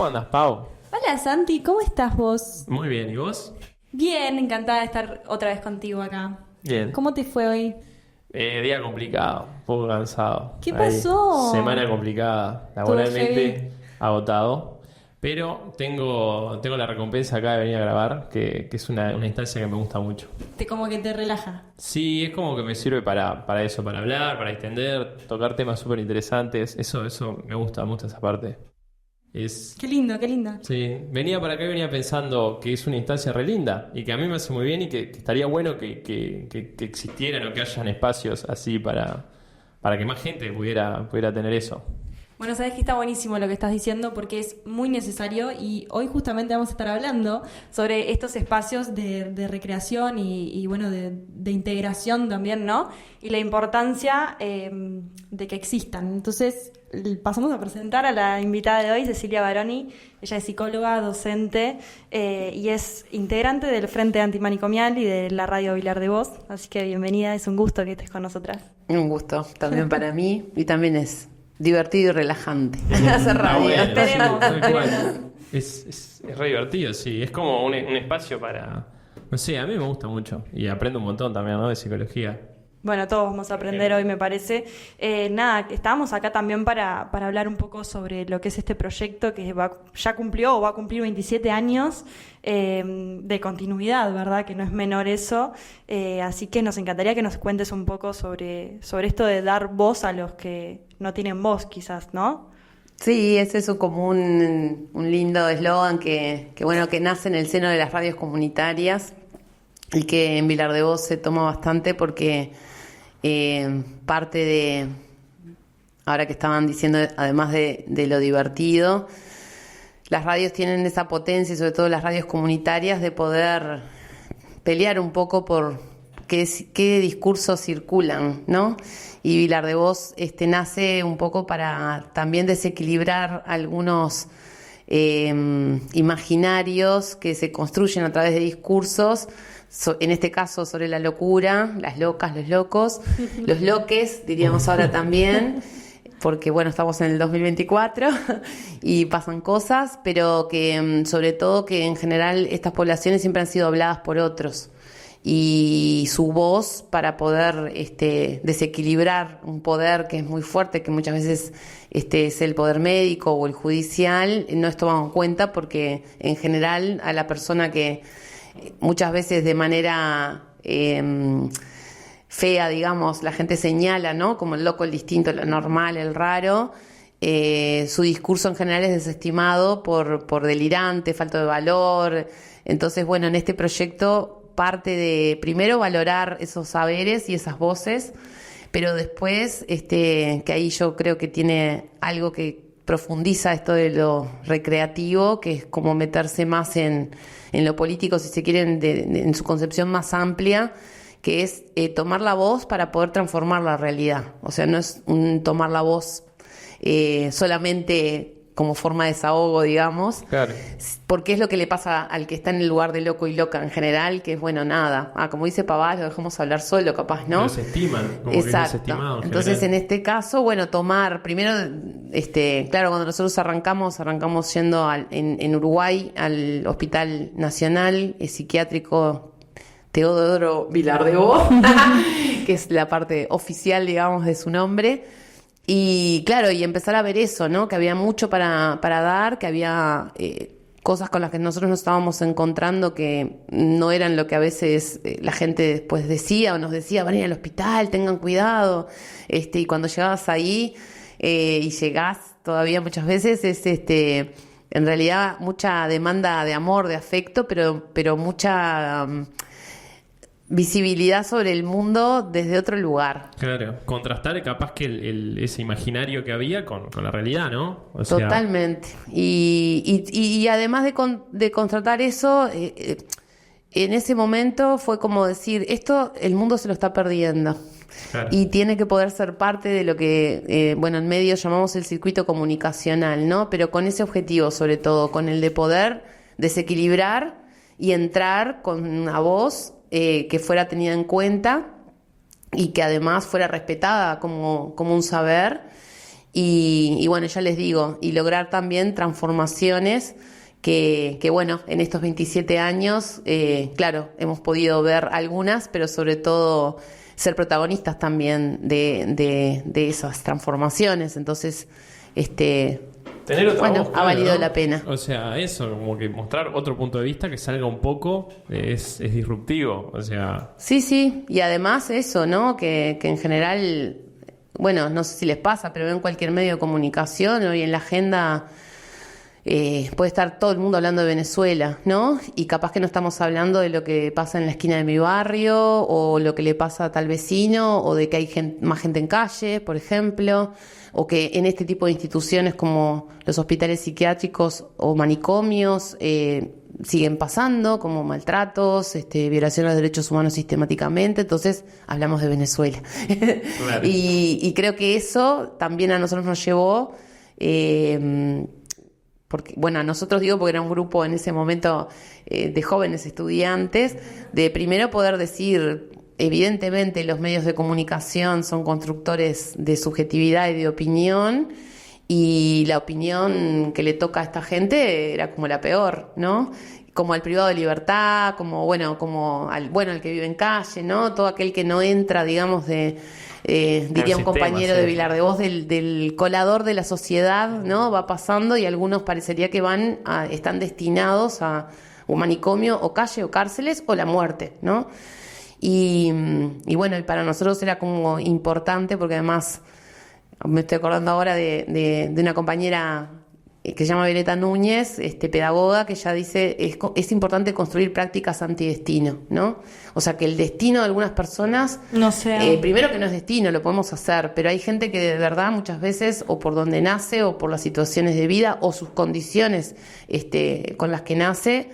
¿Cómo andas, Pau? Hola Santi, ¿cómo estás vos? Muy bien, ¿y vos? Bien, encantada de estar otra vez contigo acá. Bien. ¿Cómo te fue hoy? Día complicado, un poco cansado. ¿Qué Ahí, pasó? semana complicada, Todo laboralmente agotado. Pero tengo la recompensa acá de venir a grabar, que es una instancia que me gusta mucho. Como que te relaja. Sí, es como que me sirve para eso, para hablar, para extender, tocar temas súper interesantes. Eso me gusta esa parte. Es, Qué lindo, qué lindo. sí, venía para acá y venía pensando que es una instancia re linda y que a mí me hace muy bien y que estaría bueno que existieran o que hayan espacios así para que más gente pudiera tener eso. Bueno, sabes que está buenísimo lo que estás diciendo porque es muy necesario y hoy justamente vamos a estar hablando sobre estos espacios de recreación y bueno, de integración también, ¿no? Y la importancia de que existan. Entonces, pasamos a presentar a la invitada de hoy, Cecilia Baroni. Ella es psicóloga, docente y es integrante del Frente Antimanicomial y de la Radio Vilar de Voz. Así que bienvenida, es un gusto que estés con nosotras. Un gusto también para mí y también es divertido y relajante hacer radio. Bueno, Esperemos, sí, tal cual. esperemos. Es re divertido, sí. Es como un espacio para... No sé, a mí me gusta mucho. Y aprendo un montón también, ¿no? De psicología. Bueno, todos vamos a aprender hoy, me parece. Nada, estábamos acá también para hablar un poco sobre lo que es este proyecto que ya cumplió o va a cumplir 27 años de continuidad, ¿verdad? Que no es menor eso. Así que nos encantaría que nos cuentes un poco sobre esto de dar voz a los que no tienen voz, quizás, ¿no? Sí, ese es como un lindo eslogan bueno, que nace en el seno de las radios comunitarias y que en Vilar de Voz se toma bastante porque parte de, ahora que estaban diciendo, además de lo divertido, las radios tienen esa potencia, y sobre todo las radios comunitarias, de poder pelear un poco por qué discursos circulan, ¿no? Y Vilar de Voz nace un poco para también desequilibrar algunos imaginarios que se construyen a través de discursos, en este caso sobre la locura, las locas, los locos, los loques, diríamos ahora también, porque bueno, estamos en el 2024 y pasan cosas, pero que sobre todo que en general estas poblaciones siempre han sido habladas por otros. Y su voz para poder desequilibrar un poder que es muy fuerte, que muchas veces es el poder médico o el judicial, no es tomado en cuenta porque en general a la persona que muchas veces de manera fea, digamos, la gente señala, ¿no? Como el loco, el distinto, el anormal, el raro, su discurso en general es desestimado por delirante, falta de valor. Entonces, bueno, en este proyecto parte de, primero, valorar esos saberes y esas voces, pero después, que ahí yo creo que tiene algo que profundiza esto de lo recreativo, que es como meterse más en lo político, si se quieren, en su concepción más amplia, que es tomar la voz para poder transformar la realidad. O sea, no es tomar la voz solamente como forma de desahogo, digamos. Claro. Porque es lo que le pasa al que está en el lugar de loco y loca en general, que es, bueno, nada. Como dice Pavás, lo dejamos hablar solo, capaz, ¿no? Pero se estiman, como que es Exacto. desestimado en Entonces, general. en este caso, bueno, tomar, primero, claro, cuando nosotros arrancamos yendo en Uruguay al Hospital Nacional Psiquiátrico Teodoro Vilar de Voz, que es la parte oficial, digamos, de su nombre. Y claro, y empezar a ver eso, ¿no? Que había mucho para dar, que había cosas con las que nosotros nos estábamos encontrando que no eran lo que a veces la gente después decía o nos decía: van a ir al hospital, tengan cuidado. Y cuando llegabas ahí y llegás todavía muchas veces, es en realidad mucha demanda de amor, de afecto, pero mucha visibilidad sobre el mundo desde otro lugar. Claro, contrastar capaz que ese imaginario que había con la realidad, ¿no? O sea, Totalmente. Y además de contratar eso, en ese momento fue como decir, esto el mundo se lo está perdiendo. claro. Y tiene que poder ser parte de lo que, en medios llamamos el circuito comunicacional, ¿no? Pero con ese objetivo, sobre todo, con el de poder desequilibrar y entrar con una voz que fuera tenida en cuenta y que además fuera respetada como un saber y bueno, ya les digo, y lograr también transformaciones que bueno, en estos 27 años, claro, hemos podido ver algunas, pero sobre todo ser protagonistas también de esas transformaciones. Entonces, tener otra bueno, voz, ha claro, valido ¿no? la pena. O sea, eso, como que mostrar otro punto de vista que salga un poco es disruptivo. O sea, Sí, y además eso, ¿no? Que en general, bueno, no sé si les pasa, pero en cualquier medio de comunicación hoy en la agenda puede estar todo el mundo hablando de Venezuela, ¿no? Y capaz que no estamos hablando de lo que pasa en la esquina de mi barrio o lo que le pasa a tal vecino o de que hay más gente en calle, por ejemplo, o que en este tipo de instituciones como los hospitales psiquiátricos o manicomios siguen pasando como maltratos, violaciones de derechos humanos sistemáticamente. Entonces hablamos de Venezuela. claro. Y creo que eso también a nosotros nos llevó... porque, bueno, a nosotros digo porque era un grupo en ese momento de jóvenes estudiantes, de primero poder decir, evidentemente los medios de comunicación son constructores de subjetividad y de opinión, y la opinión que le toca a esta gente era como la peor, ¿no? Como al privado de libertad, como al que vive en calle, ¿no? Todo aquel que no entra, digamos, diría un compañero de Vilar de Voz, del colador de la sociedad, ¿no? Va pasando y algunos parecería que están destinados a un manicomio o calle o cárceles o la muerte, ¿no? Y bueno, y para nosotros era como importante porque además me estoy acordando ahora de una compañera que se llama Violeta Núñez, pedagoga, que ella dice es importante construir prácticas antidestino, ¿no? O sea, que el destino de algunas personas, no sea... primero que no es destino, lo podemos hacer, pero hay gente que de verdad muchas veces, o por donde nace, o por las situaciones de vida, o sus condiciones con las que nace,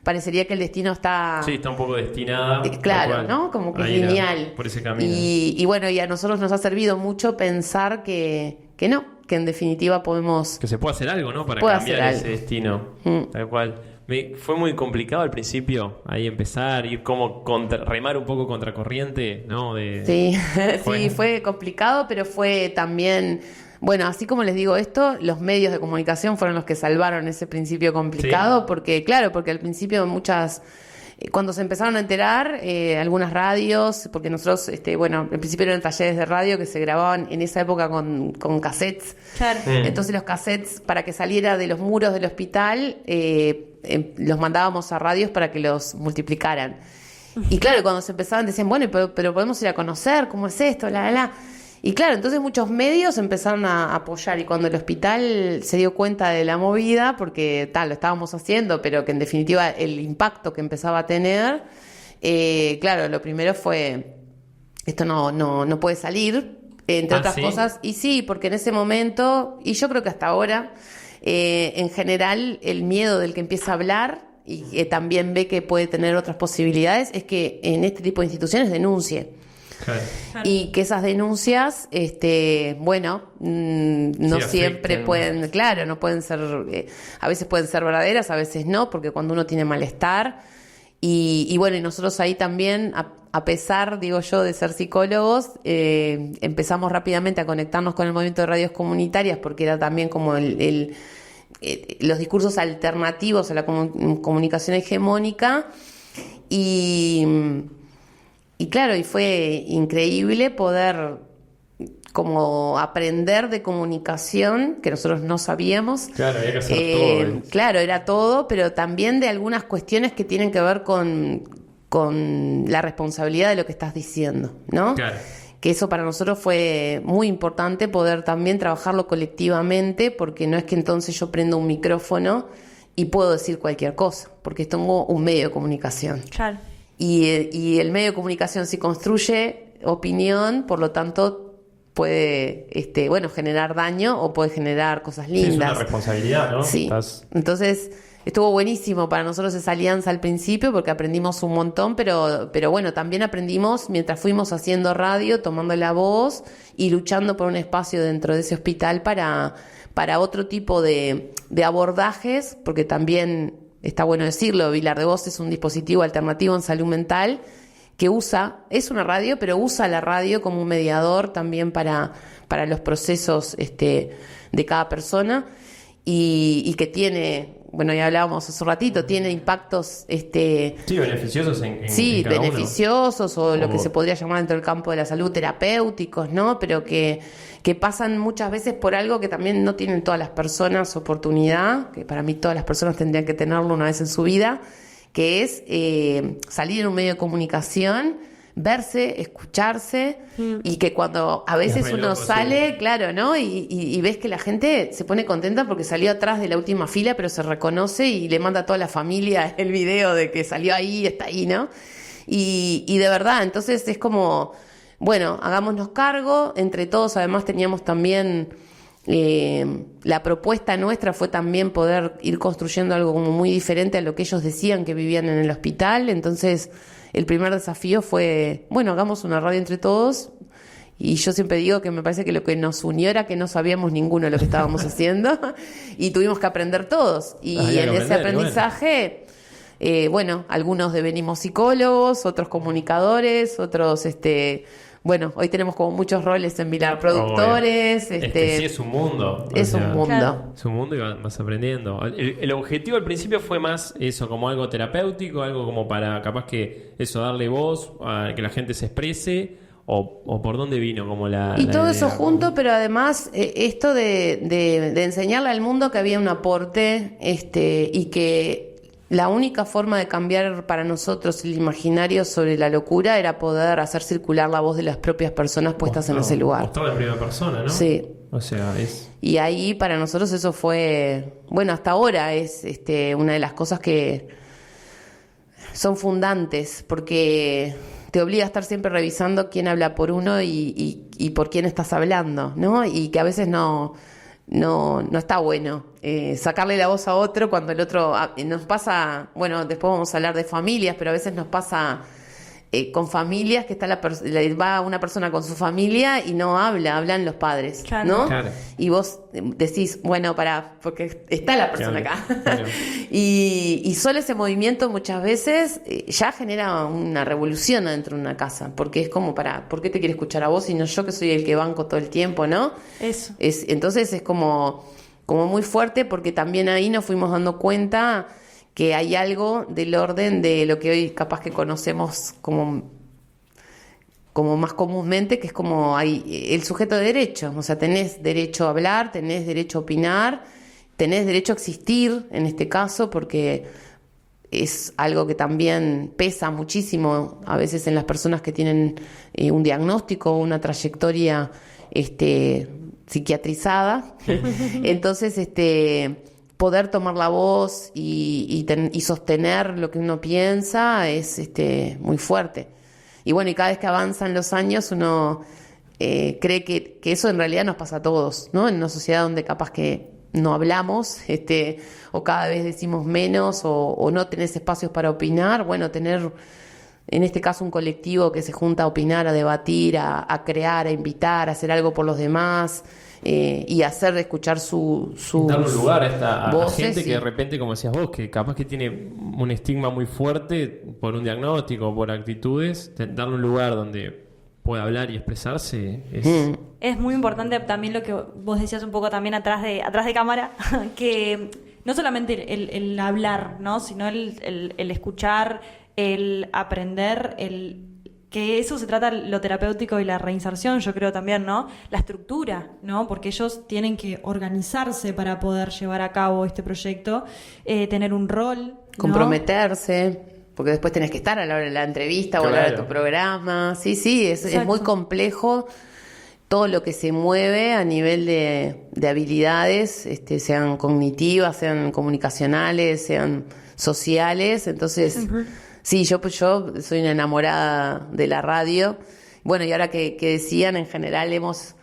parecería que el destino está... Sí, está un poco destinada. Claro, ¿no? Como que es lineal. Por ese camino. Y bueno, y a nosotros nos ha servido mucho pensar que no, que en definitiva podemos... Que se puede hacer algo, ¿no? Para puede cambiar hacer ese algo. destino. Tal cual. Fue muy complicado al principio, ahí empezar, ir como remar un poco contracorriente, ¿no? Sí, sí, fue complicado, pero fue también... Bueno, así como les digo esto, los medios de comunicación fueron los que salvaron ese principio complicado, porque al principio cuando se empezaron a enterar, algunas radios, porque nosotros, en principio eran talleres de radio que se grababan en esa época con cassettes. Claro. Entonces los cassettes, para que saliera de los muros del hospital, los mandábamos a radios para que los multiplicaran. Y claro, cuando se empezaban decían, bueno, pero podemos ir a conocer, ¿cómo es esto? Y claro, entonces muchos medios empezaron a apoyar, y cuando el hospital se dio cuenta de la movida, porque lo estábamos haciendo, pero que en definitiva el impacto que empezaba a tener, claro, lo primero fue, esto no puede salir, entre otras cosas, y sí, porque en ese momento, y yo creo que hasta ahora, en general el miedo del que empieza a hablar y que también ve que puede tener otras posibilidades es que en este tipo de instituciones denuncie. Claro. Y que esas denuncias, no siempre pueden, claro, no pueden ser, a veces pueden ser verdaderas, a veces no, porque cuando uno tiene malestar, y bueno, y nosotros ahí también, a pesar, digo yo, de ser psicólogos, empezamos rápidamente a conectarnos con el movimiento de radios comunitarias, porque era también como los discursos alternativos a la comunicación hegemónica, y claro, y fue increíble poder como aprender de comunicación, que nosotros no sabíamos. Claro, había que hacer todo. Claro, era todo, pero también de algunas cuestiones que tienen que ver con la responsabilidad de lo que estás diciendo, ¿no? Claro. Que eso para nosotros fue muy importante, poder también trabajarlo colectivamente, porque no es que entonces yo prendo un micrófono y puedo decir cualquier cosa, porque tengo un medio de comunicación. Claro. Y el medio de comunicación, si construye opinión, por lo tanto puede generar daño o puede generar cosas lindas. Sí, es una responsabilidad, ¿no? Sí. Entonces estuvo buenísimo para nosotros esa alianza al principio, porque aprendimos un montón, pero bueno, también aprendimos mientras fuimos haciendo radio, tomando la voz y luchando por un espacio dentro de ese hospital para otro tipo de abordajes, porque también... Está bueno decirlo, Vilar de Voz es un dispositivo alternativo en salud mental que es una radio, pero usa la radio como un mediador también para los procesos de cada persona y que tiene, bueno, ya hablábamos hace un ratito, tiene impactos sí, beneficiosos en sí, cada beneficiosos uno. o lo que se podría llamar dentro del campo de la salud terapéuticos, ¿no? Pero que pasan muchas veces por algo que también no tienen todas las personas oportunidad, que para mí todas las personas tendrían que tenerlo una vez en su vida, que es salir en un medio de comunicación, verse, escucharse, y que cuando a veces uno sale, sí, claro, ¿no? Y ves que la gente se pone contenta porque salió atrás de la última fila, pero se reconoce y le manda a toda la familia el video de que salió ahí, está ahí, ¿no? Y de verdad, entonces es como, bueno, hagámonos cargo, entre todos además teníamos también... la propuesta nuestra fue también poder ir construyendo algo como muy diferente a lo que ellos decían que vivían en el hospital. Entonces el primer desafío fue, bueno, hagamos una radio entre todos, y yo siempre digo que me parece que lo que nos unió era que no sabíamos ninguno de lo que estábamos haciendo y tuvimos que aprender todos, y en ese aprendizaje bueno, algunos devenimos psicólogos, otros comunicadores, otros bueno, hoy tenemos como muchos roles en Vilar, productores. Es que sí, es un mundo. Es un mundo. Claro. Es un mundo y vas aprendiendo. El objetivo al principio fue más eso, como algo terapéutico, algo como para, capaz que eso, darle voz, a que la gente se exprese, o por dónde vino como Y la todo idea, eso junto, como... pero además esto de enseñarle al mundo que había un aporte, y que la única forma de cambiar para nosotros el imaginario sobre la locura era poder hacer circular la voz de las propias personas puestas en ese lugar. Mostrado en primera persona, ¿no? Sí. O sea, es... Y ahí para nosotros eso fue, bueno, hasta ahora es una de las cosas que son fundantes, porque te obliga a estar siempre revisando quién habla por uno y por quién estás hablando, ¿no? Y que a veces no está bueno sacarle la voz a otro cuando el otro nos pasa, bueno, después vamos a hablar de familias, pero a veces nos pasa con familias que va una persona con su familia y no hablan los padres, claro, ¿no? Claro. Y vos decís, bueno, porque está la persona Claro, acá. claro. Y solo ese movimiento muchas veces ya genera una revolución dentro de una casa, porque es como ¿por qué te quiere escuchar a vos y no yo, que soy el que banco todo el tiempo, ¿no? Eso. Entonces es como muy fuerte, porque también ahí nos fuimos dando cuenta que hay algo del orden de lo que hoy capaz que conocemos como más comúnmente, que es como hay el sujeto de derecho. O sea, tenés derecho a hablar, tenés derecho a opinar, tenés derecho a existir, en este caso, porque es algo que también pesa muchísimo a veces en las personas que tienen un diagnóstico o una trayectoria psiquiatrizada. Entonces, poder tomar la voz y sostener lo que uno piensa es muy fuerte. Y bueno, y cada vez que avanzan los años uno cree que eso en realidad nos pasa a todos, ¿no? En una sociedad donde capaz que no hablamos, o cada vez decimos menos, o no tenés espacios para opinar. Bueno, tener en este caso un colectivo que se junta a opinar, a debatir, a crear, a invitar, a hacer algo por los demás, y hacer escuchar su darle un lugar a voces, gente que sí, de repente, como decías vos, que capaz que tiene un estigma muy fuerte por un diagnóstico, por actitudes, darle un lugar donde pueda hablar y expresarse Es muy importante también lo que vos decías un poco también atrás de cámara, que no solamente el hablar, ¿no? Sino el escuchar, el aprender, que eso se trata lo terapéutico y la reinserción, yo creo también, ¿no? La estructura, ¿no? Porque ellos tienen que organizarse para poder llevar a cabo este proyecto, tener un rol, ¿no? Comprometerse, porque después tenés que estar a la hora de la entrevista, o a la hora de tu programa. Sí, es muy complejo todo lo que se mueve a nivel de habilidades, sean cognitivas, sean comunicacionales, sean sociales. Entonces, sí, yo soy una enamorada de la radio. Bueno, y ahora que decían, en general hemos,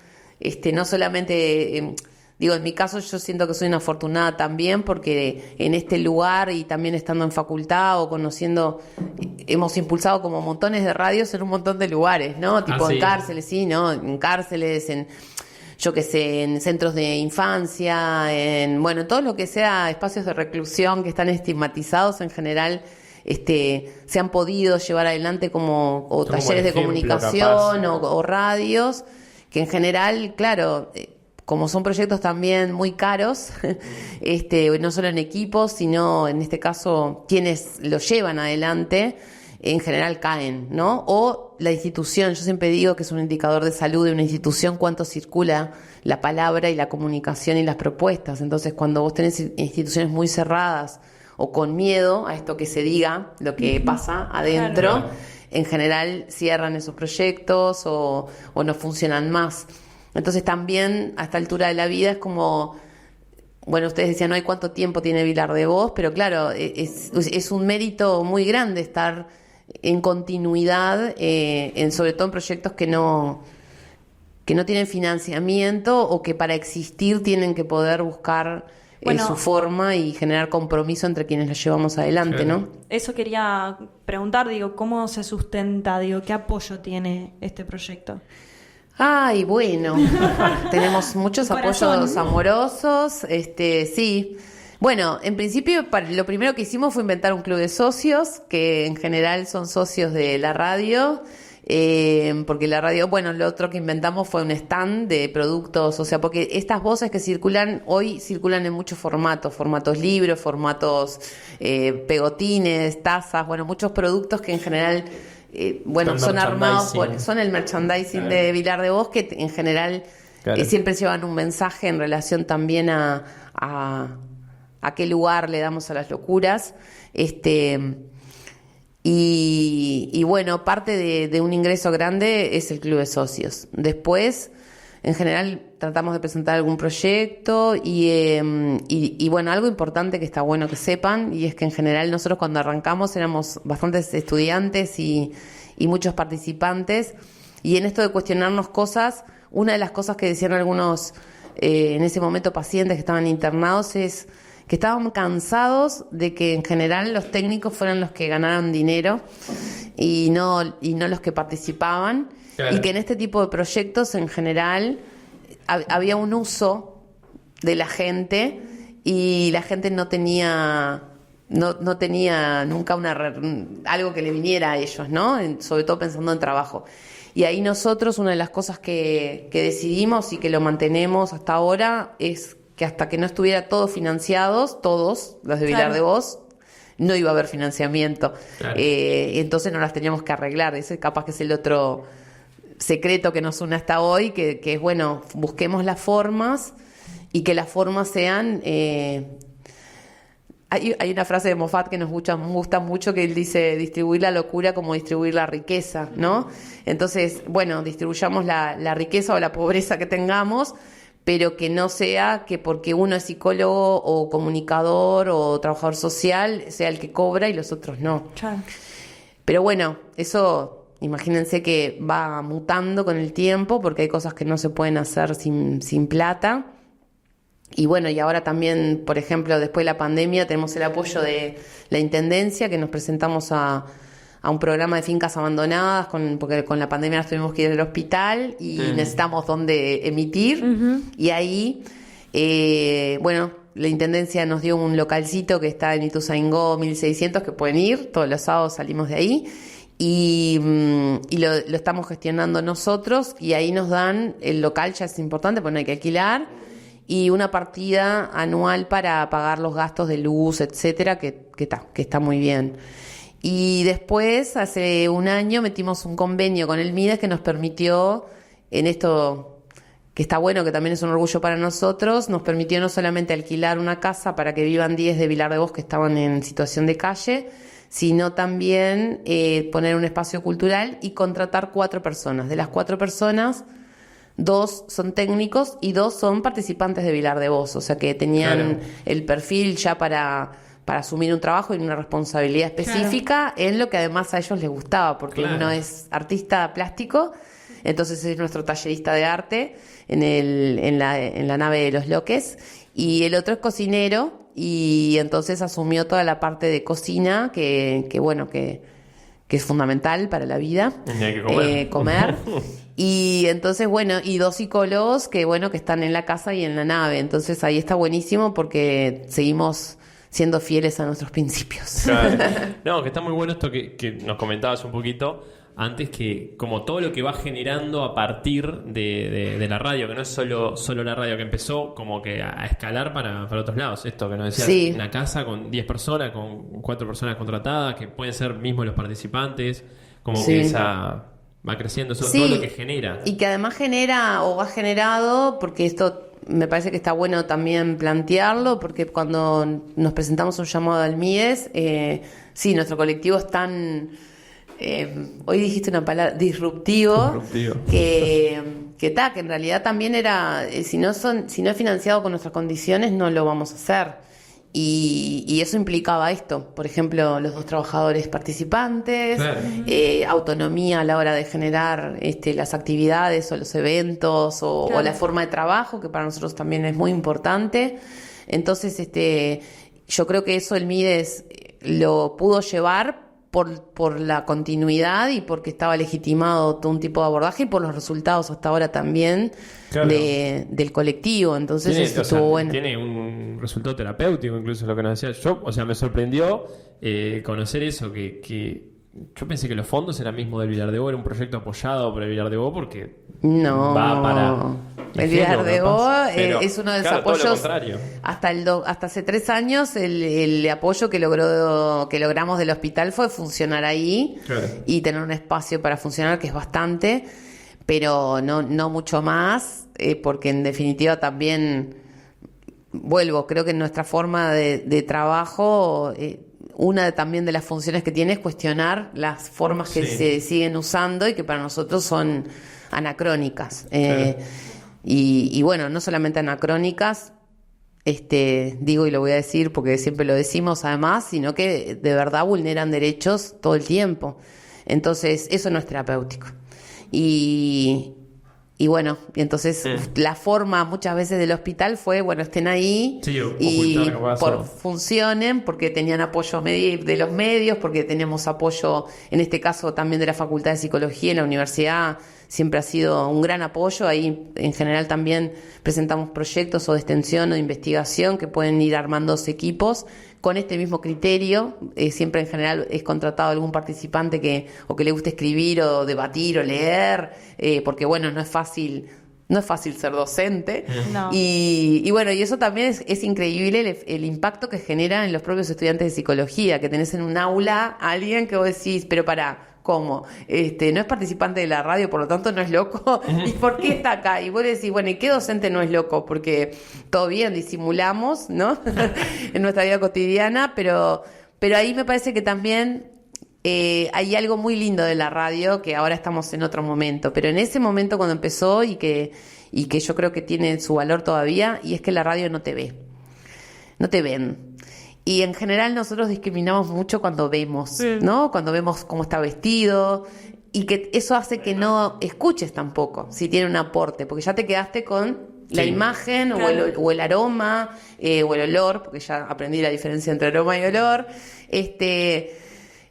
no solamente, digo, en mi caso yo siento que soy una afortunada también, porque en este lugar y también estando en facultad o conociendo, hemos impulsado como montones de radios en un montón de lugares, ¿no? Tipo sí. En cárceles, sí, ¿no? En cárceles, yo qué sé, en centros de infancia, bueno, todo lo que sea espacios de reclusión que están estigmatizados en general. se han podido llevar adelante como o Son como talleres de ejemplo, comunicación capaz. o radios, que en general, claro, como son proyectos también muy caros, no solo en equipos, sino en este caso quienes los llevan adelante, en general caen, ¿no? O la institución, yo siempre digo que es un indicador de salud de una institución, cuánto circula la palabra y la comunicación y las propuestas. Entonces, cuando vos tenés instituciones muy cerradas o con miedo a esto que se diga, lo que pasa adentro, Claro. en general cierran esos proyectos o no funcionan más. Entonces también a esta altura de la vida es como, bueno, ustedes decían, no hay cuánto tiempo tiene Vilar de Voz, pero claro, es un mérito muy grande estar en continuidad, sobre todo en proyectos que no tienen financiamiento o que para existir tienen que poder buscar Bueno, su forma y generar compromiso entre quienes los llevamos adelante, Claro. ¿no? eso quería preguntar, digo, ¿cómo se sustenta? Digo, ¿qué apoyo tiene este proyecto? Ay, bueno, tenemos muchos Corazón. apoyos amorosos, sí. Bueno, en principio lo primero que hicimos fue inventar un club de socios, que en general son socios de la radio, porque la radio, bueno, lo otro que inventamos fue un stand de productos, o sea, porque estas voces que circulan hoy circulan en muchos formatos libros, formatos pegotines, tazas, bueno, muchos productos que en general... Son son armados, merchandising. son el merchandising Claro. de Vilar de Voz, que en general Claro. siempre llevan un mensaje en relación también a qué lugar le damos a las locuras. Y bueno, parte de un ingreso grande es el club de socios. Después, en general, tratamos de presentar algún proyecto y bueno, algo importante que está bueno que sepan, y es que en general nosotros cuando arrancamos éramos bastantes estudiantes y muchos participantes, y en esto de cuestionarnos cosas, una de las cosas que decían algunos en ese momento pacientes que estaban internados es que estaban cansados de que en general los técnicos fueran los que ganaran dinero y no los que participaban. Claro. Y que en este tipo de proyectos en general había un uso de la gente y la gente no tenía nunca algo que le viniera a ellos, ¿no? Sobre todo pensando en trabajo. Y ahí nosotros, una de las cosas que decidimos y que lo mantenemos hasta ahora es que hasta que no estuviera todos financiados, todos los de Vilar Claro. de Voz, no iba a haber financiamiento. Claro. Entonces no las teníamos que arreglar. Ese capaz que es el otro secreto que nos une hasta hoy, que es, bueno, busquemos las formas y que las formas sean... Hay una frase de Moffat que nos gusta mucho, que él dice distribuir la locura como distribuir la riqueza, ¿no? Entonces, bueno, distribuyamos la riqueza o la pobreza que tengamos, pero que no sea que porque uno es psicólogo o comunicador o trabajador social sea el que cobra y los otros no. Claro. Pero bueno, eso imagínense que va mutando con el tiempo porque hay cosas que no se pueden hacer sin plata. Y bueno, y ahora también, por ejemplo, después de la pandemia tenemos el apoyo de la Intendencia, que nos presentamos a un programa de fincas abandonadas, porque con la pandemia nos tuvimos que ir al hospital y necesitamos dónde emitir. Y ahí, bueno, la Intendencia nos dio un localcito que está en Ituzaingó 1600, que pueden ir, todos los sábados salimos de ahí. Y lo estamos gestionando nosotros, y ahí nos dan, el local ya es importante porque no hay que alquilar, y una partida anual para pagar los gastos de luz, etcétera, que está muy bien. Y después, hace un año, metimos un convenio con el MIDES que nos permitió, en esto que está bueno, que también es un orgullo para nosotros, nos permitió no solamente alquilar una casa para que vivan 10 de Vilar de Voz que estaban en situación de calle, sino también poner un espacio cultural y contratar 4 personas. De las 4 personas, 2 son técnicos y 2 son participantes de Vilar de Voz, o sea que tenían Claro. el perfil ya para asumir un trabajo y una responsabilidad específica en lo que además a ellos les gustaba, porque Claro. uno es artista plástico, entonces es nuestro tallerista de arte en la nave de los Loques, y el otro es cocinero, y entonces asumió toda la parte de cocina que bueno, que es fundamental para la vida. Y hay que comer. Comer. Y entonces, bueno, y 2 psicólogos que, bueno, que están en la casa y en la nave. Entonces ahí está buenísimo porque seguimos siendo fieles a nuestros principios. Claro. No, que está muy bueno esto que nos comentabas un poquito antes, que como todo lo que va generando a partir de la radio, que no es solo la radio, que empezó como que a escalar para otros lados. Esto que nos decías, Sí. una casa con 10 personas, con 4 personas contratadas, que pueden ser mismos los participantes, como Sí. que esa va creciendo, eso, Sí, todo lo que genera. y que además genera o ha generado, porque esto me parece que está bueno también plantearlo, porque cuando nos presentamos un llamado al MIDES, sí, nuestro colectivo es tan, hoy dijiste una palabra, disruptivo. que en realidad también era, si no es financiado con nuestras condiciones, no lo vamos a hacer. Y eso implicaba esto, por ejemplo, los 2 trabajadores participantes, Claro. Autonomía a la hora de generar las actividades o los eventos o Claro. la forma de trabajo, que para nosotros también es muy importante. Entonces, yo creo que eso el MIDES lo pudo llevar por la continuidad y porque estaba legitimado todo un tipo de abordaje y por los resultados hasta ahora también Claro. del colectivo. Entonces eso O sea, estuvo bueno. tiene un resultado terapéutico, incluso lo que nos decía yo. O sea, me sorprendió conocer eso, que yo pensé que los fondos eran mismo del Villar de Bo, era un proyecto apoyado por el Villar de Bo, porque No, va para el Villar de Bo Pero, es uno de los claro, todo lo apoyos. contrario. Hasta hace 3 años el apoyo que logramos del hospital fue funcionar ahí Claro. y tener un espacio para funcionar, que es bastante, pero no mucho más, porque en definitiva también creo que nuestra forma de trabajo, una también de las funciones que tiene es cuestionar las formas que Sí. se siguen usando y que para nosotros son anacrónicas. Claro. Y bueno, no solamente anacrónicas, digo y lo voy a decir porque siempre lo decimos además, sino que de verdad vulneran derechos todo el tiempo. Entonces, eso no es terapéutico. Y bueno, y entonces la forma muchas veces del hospital fue, bueno, estén ahí Sí, y ocultar lo que pasó. funcionen, porque tenían apoyo de los medios, porque tenemos apoyo, en este caso también de la Facultad de Psicología en la universidad, siempre ha sido un gran apoyo. Ahí en general también presentamos proyectos o de extensión o de investigación que pueden ir armándose equipos con este mismo criterio. Siempre en general es contratado algún participante que le guste escribir o debatir o leer, porque bueno, no es fácil ser docente. No. Y bueno, y eso también es increíble el impacto que genera en los propios estudiantes de psicología, que tenés en un aula a alguien que vos decís, pero ¿cómo? No es participante de la radio, por lo tanto no es loco. ¿Y por qué está acá? Y vos decís, bueno, ¿y qué docente no es loco? Porque todo bien, disimulamos, ¿no? En nuestra vida cotidiana, pero ahí me parece que también hay algo muy lindo de la radio, que ahora estamos en otro momento, pero en ese momento cuando empezó y que yo creo que tiene su valor todavía, y es que la radio no te ve, no te ven. Y en general nosotros discriminamos mucho cuando vemos, ¿no? Cuando vemos cómo está vestido, y que eso hace que no escuches tampoco si tiene un aporte, porque ya te quedaste con la Sí. imagen Claro. o el aroma o el olor, porque ya aprendí la diferencia entre aroma y olor.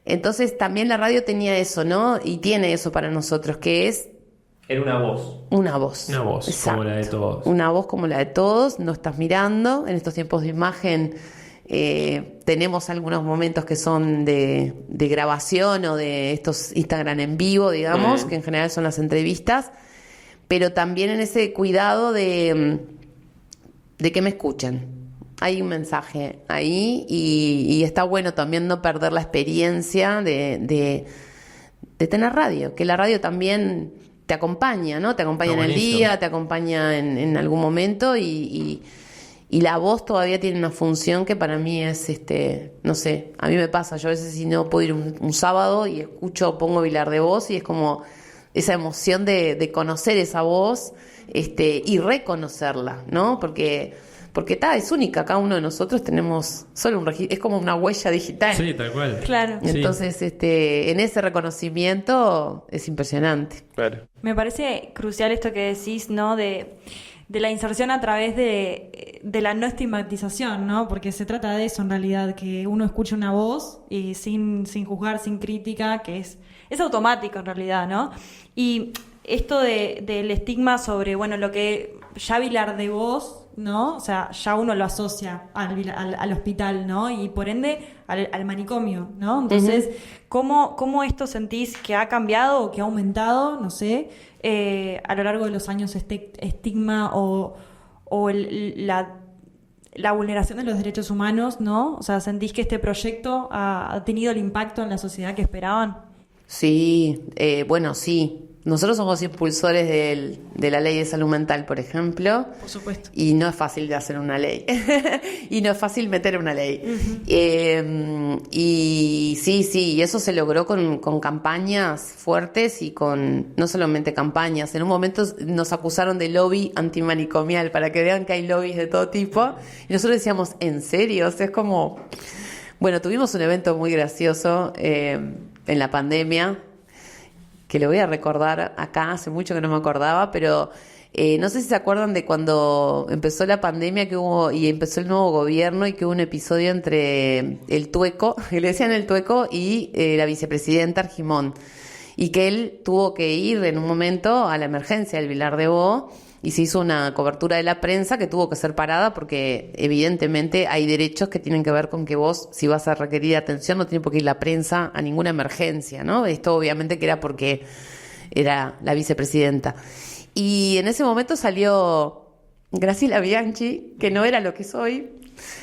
Entonces también la radio tenía eso, ¿no? Y tiene eso para nosotros, que es Era una voz. una voz. Una voz, Exacto. como la de todos. Una voz como la de todos, no estás mirando. En estos tiempos de imagen tenemos algunos momentos que son de grabación o de estos Instagram en vivo, digamos, que en general son las entrevistas, pero también en ese cuidado de que me escuchen. Hay un mensaje ahí y está bueno también no perder la experiencia de tener radio, que la radio también te acompaña, ¿no? Te acompaña en Está el buenísimo. día, te acompaña en algún momento y la voz todavía tiene una función que para mí es, no sé, a mí me pasa, yo a veces si no puedo ir un sábado y pongo Vilar de Voz y es como esa emoción de conocer esa voz y reconocerla, ¿no? Porque es única, cada uno de nosotros tenemos solo un registro, es como una huella digital. Sí, tal cual. Claro. Sí. Entonces, en ese reconocimiento es impresionante. Claro. Me parece crucial esto que decís, ¿no? De la inserción a través de la no estigmatización, ¿no? Porque se trata de eso en realidad, que uno escuche una voz y sin juzgar, sin crítica, que es automático en realidad, ¿no? Y esto del estigma sobre, bueno, lo que ya Vilar de Voz ¿no? O sea, ya uno lo asocia al hospital, ¿no? Y por ende al manicomio, ¿no? Entonces, ¿cómo esto sentís que ha cambiado o que ha aumentado, no sé, a lo largo de los años este estigma o la vulneración de los derechos humanos, ¿no? O sea, ¿sentís que este proyecto ha tenido el impacto en la sociedad que esperaban? Sí, bueno, sí. Nosotros somos impulsores de la ley de salud mental, por ejemplo. Por supuesto. Y no es fácil de hacer una ley. Y no es fácil meter una ley. Y sí, y eso se logró con campañas fuertes y con no solamente campañas. En un momento nos acusaron de lobby antimanicomial, para que vean que hay lobbies de todo tipo. Y nosotros decíamos, ¿en serio? O sea, es como... Bueno, tuvimos un evento muy gracioso en la pandemia, que lo voy a recordar acá, hace mucho que no me acordaba, pero no sé si se acuerdan de cuando empezó la pandemia que hubo y empezó el nuevo gobierno y que hubo un episodio entre el Tueco, que le decían el Tueco, y la vicepresidenta Argimón, y que él tuvo que ir en un momento a la emergencia del Vilar de Bo, y se hizo una cobertura de la prensa que tuvo que ser parada porque evidentemente hay derechos que tienen que ver con que vos, si vas a requerir atención, no tiene por qué ir la prensa a ninguna emergencia, ¿no? Esto obviamente que era porque era la vicepresidenta. Y en ese momento salió Graciela Bianchi, que no era lo que soy,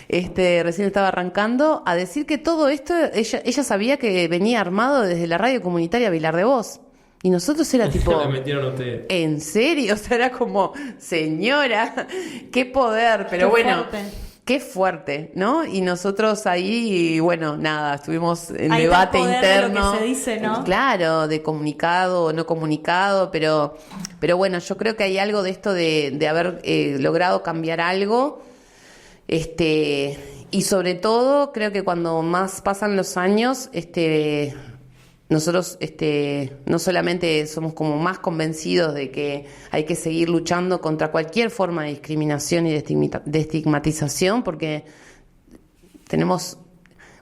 recién estaba arrancando, a decir que todo esto, ella sabía que venía armado desde la radio comunitaria Vilar de Boz. Y nosotros era tipo... Le metieron a ustedes. ¿En serio? O sea, era como, señora, qué poder, pero Qué bueno, fuerte. qué fuerte, ¿no? Y nosotros ahí, bueno, nada, estuvimos en Ahí debate está el poder de lo interno. que se dice, ¿no? Claro, de comunicado o no comunicado, pero bueno, yo creo que hay algo de esto de haber logrado cambiar algo, y sobre todo creo que cuando más pasan los años, nosotros no solamente somos como más convencidos de que hay que seguir luchando contra cualquier forma de discriminación y de estigmatización, porque tenemos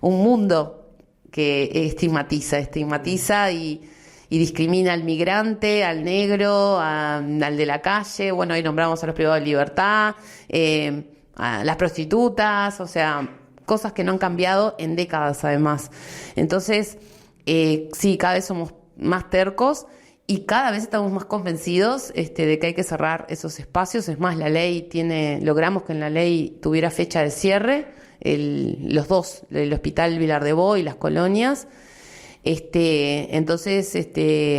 un mundo que estigmatiza y discrimina al migrante, al negro, al de la calle. Bueno, ahí nombramos a los privados de libertad, a las prostitutas, o sea, cosas que no han cambiado en décadas además. Entonces... sí, cada vez somos más tercos y cada vez estamos más convencidos de que hay que cerrar esos espacios. Es más, logramos que en la ley tuviera fecha de cierre, los dos, el Hospital Vilar de Bo y las colonias. Entonces,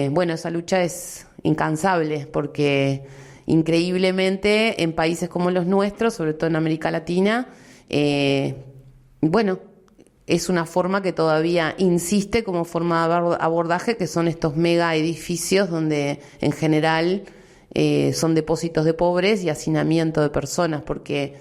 bueno, esa lucha es incansable porque increíblemente en países como los nuestros, sobre todo en América Latina, bueno, es una forma que todavía insiste como forma de abordaje, que son estos mega edificios donde en general son depósitos de pobres y hacinamiento de personas, porque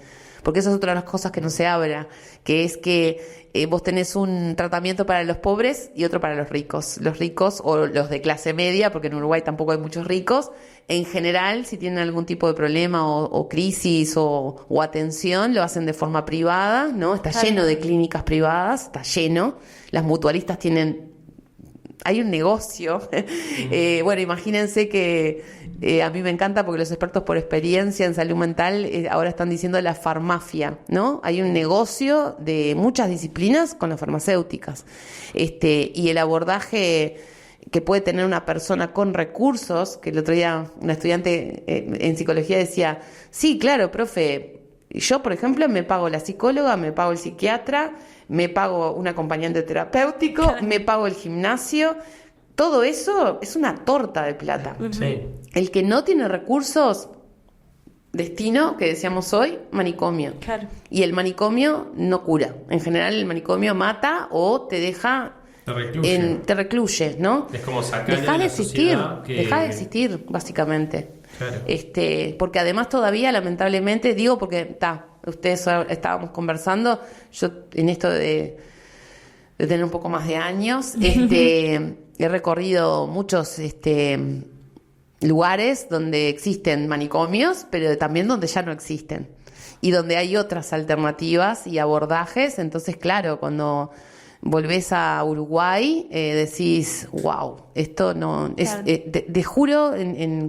esa es otra de las cosas que no se habla, que es que vos tenés un tratamiento para los pobres y otro para los ricos. Los ricos o los de clase media, porque en Uruguay tampoco hay muchos ricos, en general, si tienen algún tipo de problema o crisis o atención, lo hacen de forma privada, ¿no? Está lleno de clínicas privadas, está lleno. Las mutualistas hay un negocio. Bueno, imagínense que a mí me encanta porque los expertos por experiencia en salud mental ahora están diciendo la farmacia, ¿no? Hay un negocio de muchas disciplinas con las farmacéuticas. Y el abordaje que puede tener una persona con recursos, que el otro día una estudiante en psicología decía, sí, claro, profe, yo, por ejemplo, me pago la psicóloga, me pago el psiquiatra, me pago un acompañante terapéutico, me pago el gimnasio. Todo eso es una torta de plata. Sí. El que no tiene recursos, destino, que decíamos hoy, manicomio. Claro. Y el manicomio no cura. En general el manicomio mata o te deja... te recluye, ¿no? Es como sacarle Dejá a de la existir, sociedad que... dejá de existir, básicamente. Claro. Porque además todavía, lamentablemente, digo porque ustedes estábamos conversando, yo en esto de tener un poco más de años, he recorrido muchos lugares donde existen manicomios, pero también donde ya no existen y donde hay otras alternativas y abordajes. Entonces, claro, cuando volvés a Uruguay, decís, wow, esto no... Claro. Te juro,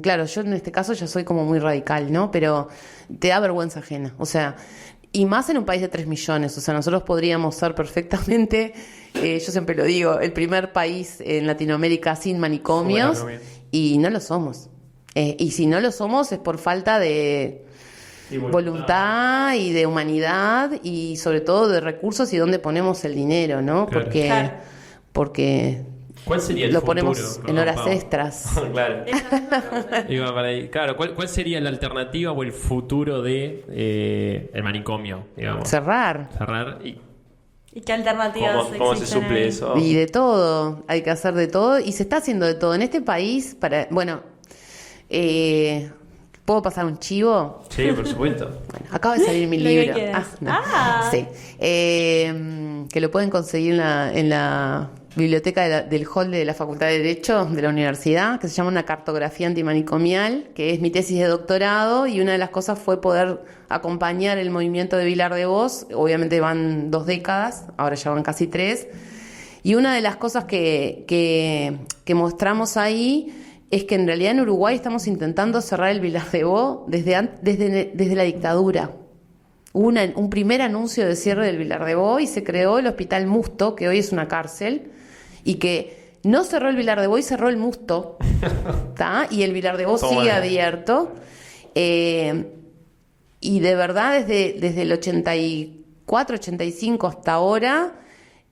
claro, yo en este caso ya soy como muy radical, ¿no? Pero te da vergüenza ajena, o sea... Y más en un país de 3 millones, o sea, nosotros podríamos ser perfectamente, yo siempre lo digo, el primer país en Latinoamérica sin manicomios, y no lo somos. Y si no lo somos es por falta de voluntad y de humanidad y sobre todo de recursos y dónde ponemos el dinero, ¿no? Claro. Porque ¿Cuál sería el lo futuro? ponemos en horas extras. Claro. Iba para ahí. Claro, ¿cuál sería la alternativa o el futuro de el manicomio, digamos? Cerrar. ¿Y qué alternativas ¿Cómo se existen suple ahí? eso? Y de todo, hay que hacer de todo y se está haciendo de todo. En este país, ¿puedo pasar un chivo? Sí, por supuesto. Bueno, acaba de salir mi Lo que libro. quieras. No. Ah. Sí. Que lo pueden conseguir en la biblioteca del hall de la Facultad de Derecho de la universidad, que se llama Una cartografía antimanicomial, que es mi tesis de doctorado, y una de las cosas fue poder acompañar el movimiento de Vilar de Vos. Obviamente van 2 décadas, ahora ya van casi 3, y una de las cosas que mostramos ahí es que en realidad en Uruguay estamos intentando cerrar el Vilar de Vos desde la dictadura. Hubo un primer anuncio de cierre del Vilar de Vos y se creó el Hospital Musto, que hoy es una cárcel, y que no cerró el Vilar de Vos y cerró el Musto, ¿tá? Y el Vilar de Vos sigue abierto. Y de verdad, desde el 84, 85 hasta ahora,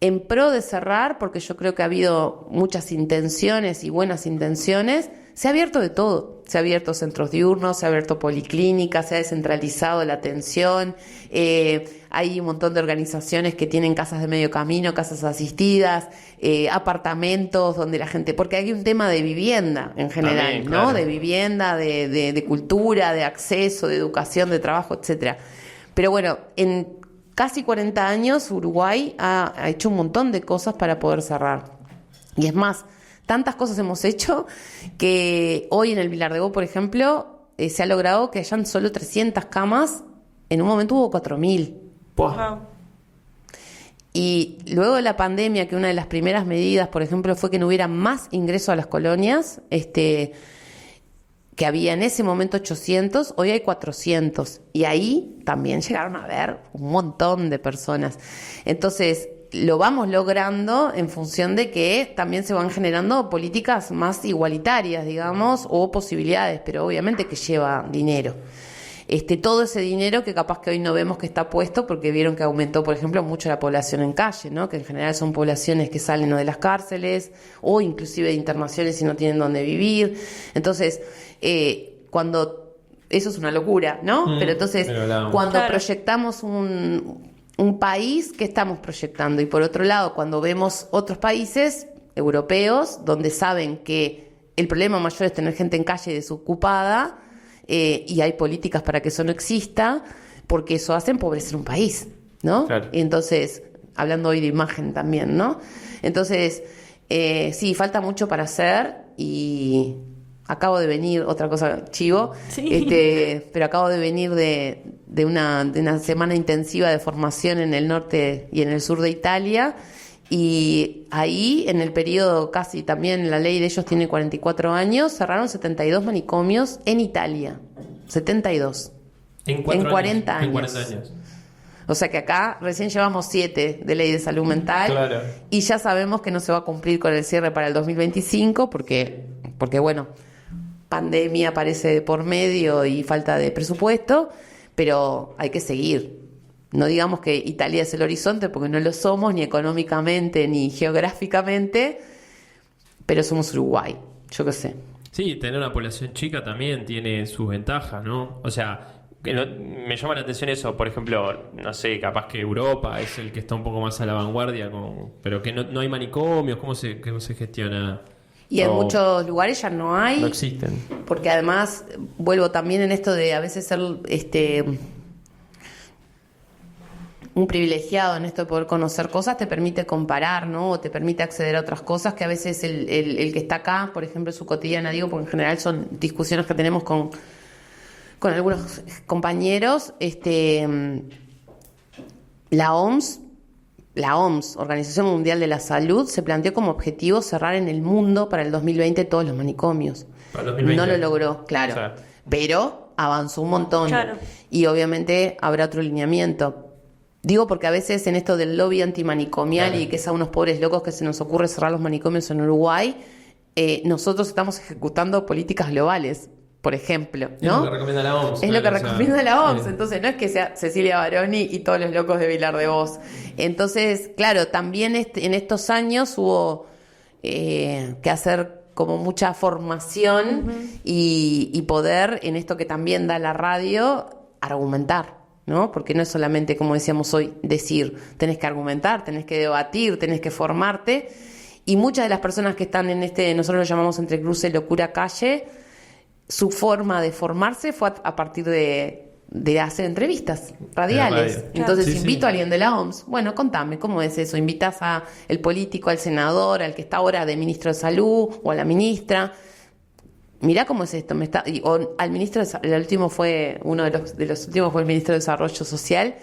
en pro de cerrar, porque yo creo que ha habido muchas intenciones y buenas intenciones, se ha abierto de todo. Se ha abierto centros diurnos, se ha abierto policlínicas, se ha descentralizado la atención, hay un montón de organizaciones que tienen casas de medio camino, casas asistidas, apartamentos donde la gente... Porque hay un tema de vivienda en general, también, ¿no? claro. De vivienda, de cultura, de acceso, de educación, de trabajo, etcétera. Pero bueno, en casi 40 años Uruguay ha hecho un montón de cosas para poder cerrar. Y es más, tantas cosas hemos hecho que hoy en el Vilar de Vos, por ejemplo, se ha logrado que hayan solo 300 camas. En un momento hubo 4.000. Wow. Y luego de la pandemia, que una de las primeras medidas, por ejemplo, fue que no hubiera más ingreso a las colonias, que había en ese momento 800, hoy hay 400. Y ahí también llegaron a ver un montón de personas. Entonces, lo vamos logrando en función de que también se van generando políticas más igualitarias, digamos, o posibilidades, pero obviamente que lleva dinero. Todo ese dinero que capaz que hoy no vemos que está puesto porque vieron que aumentó, por ejemplo, mucho la población en calle, ¿no? Que en general son poblaciones que salen o de las cárceles o inclusive de internaciones y no tienen dónde vivir. Entonces, cuando... Eso es una locura, ¿no? Pero entonces, cuando proyectamos un país, ¿qué estamos proyectando? Y por otro lado, cuando vemos otros países europeos donde saben que el problema mayor es tener gente en calle desocupada, y hay políticas para que eso no exista, porque eso hace empobrecer un país, ¿no? Claro. Y entonces, hablando hoy de imagen también, ¿no? Entonces, sí, falta mucho para hacer y acabo de venir, otra cosa chivo, Sí. pero acabo de venir de una semana intensiva de formación en el norte y en el sur de Italia. Y ahí, en el periodo casi también, la ley de ellos tiene 44 años, cerraron 72 manicomios en Italia. 72. En 40 años. En 40 años. O sea que acá recién llevamos 7 de ley de salud mental. Claro. Y ya sabemos que no se va a cumplir con el cierre para el 2025 porque bueno, pandemia aparece de por medio y falta de presupuesto, pero hay que seguir. No digamos que Italia es el horizonte, porque no lo somos, ni económicamente, ni geográficamente, pero somos Uruguay, yo qué sé. Sí, tener una población chica también tiene sus ventajas, ¿no? O sea, me llama la atención eso, por ejemplo, no sé, capaz que Europa es el que está un poco más a la vanguardia, pero que no hay manicomios, ¿cómo se gestiona? Y en muchos lugares ya no hay. No existen. Porque además, vuelvo también en esto de a veces ser un privilegiado en esto de poder conocer cosas, te permite comparar, ¿no? O te permite acceder a otras cosas que a veces el que está acá, por ejemplo, en su cotidiana, digo, porque en general son discusiones que tenemos con algunos compañeros. La OMS la OMS, Organización Mundial de la Salud, se planteó como objetivo cerrar en el mundo para el 2020 todos los manicomios. Para el 2020. No lo logró, claro. O sea, Pero avanzó un montón. Claro. Y obviamente habrá otro lineamiento. Digo porque a veces en esto del lobby antimanicomial Claro. y que es a unos pobres locos que se nos ocurre cerrar los manicomios en Uruguay, nosotros estamos ejecutando políticas globales, por ejemplo, es lo ¿no? que recomienda la OMS. Es lo que claro, o sea, recomienda la OMS, entonces no es que sea Cecilia Baroni y todos los locos de Vilar de Voz. Entonces, claro, también en estos años hubo que hacer como mucha formación y poder, en esto que también da la radio, argumentar, ¿no? Porque no es solamente, como decíamos hoy, decir, tenés que argumentar, tenés que debatir, tenés que formarte, y muchas de las personas que están en nosotros lo llamamos entre cruce, locura, calle, su forma de formarse fue a partir de hacer entrevistas radiales. radio. Entonces Sí, invito sí. a alguien de la OMS. Bueno, contame, ¿cómo es eso? Invitas a el político, al senador, al que está ahora de ministro de Salud o a la ministra. Mirá cómo es esto. O al ministro, el último fue, uno de los últimos fue el ministro de Desarrollo Social,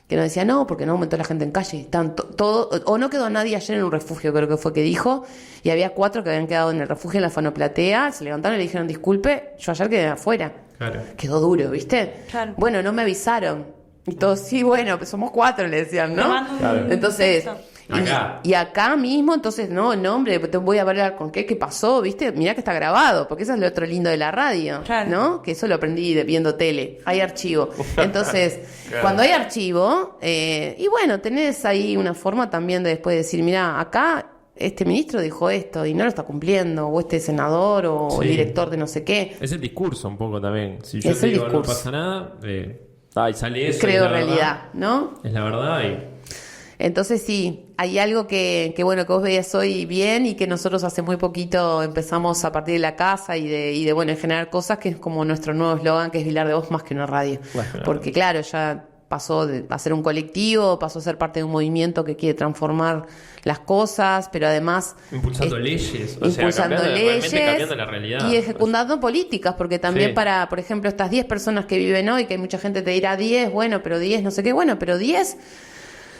que nos decía, no, porque no aumentó la gente en calle. Están todo, o no quedó nadie ayer en un refugio, creo que fue que dijo, y había 4 que habían quedado en el refugio en la Fanoplatea, se levantaron y le dijeron, disculpe, yo ayer quedé afuera. Claro. Quedó duro, ¿viste? Claro. Bueno, no me avisaron. Y todos, sí, bueno, pues somos 4, le decían, Te ¿no? mando un Claro. Entonces, texto. Acá. y acá mismo, entonces, no, hombre, te voy a hablar con qué pasó, ¿viste? Mirá que está grabado, porque eso es lo otro lindo de la radio, Claro. ¿no? Que eso lo aprendí viendo tele, hay archivo. Entonces, Claro. cuando hay archivo, y bueno, tenés ahí una forma también de después decir, mirá, acá este ministro dijo esto y no lo está cumpliendo, o este senador, o Sí. el director de no sé qué. Es el discurso un poco también. Si yo Es te el digo no discurso. pasa nada, y sale eso. Creo es la realidad, verdad. ¿no? Es la verdad y... Entonces sí, hay algo que bueno, que vos veías hoy bien y que nosotros hace muy poquito empezamos a partir de la casa y de bueno, en generar cosas, que es como nuestro nuevo eslogan, que es Vilar de Voz más que una radio. Bueno, Porque claro, ya pasó a ser un colectivo, pasó a ser parte de un movimiento que quiere transformar las cosas, pero además... Impulsando leyes, o sea, impulsando realmente leyes cambiando la realidad. y ejecutando políticas, porque también Sí. para, por ejemplo, estas 10 personas que viven hoy, que hay mucha gente te dirá 10, bueno, pero 10 no sé qué, bueno, pero 10...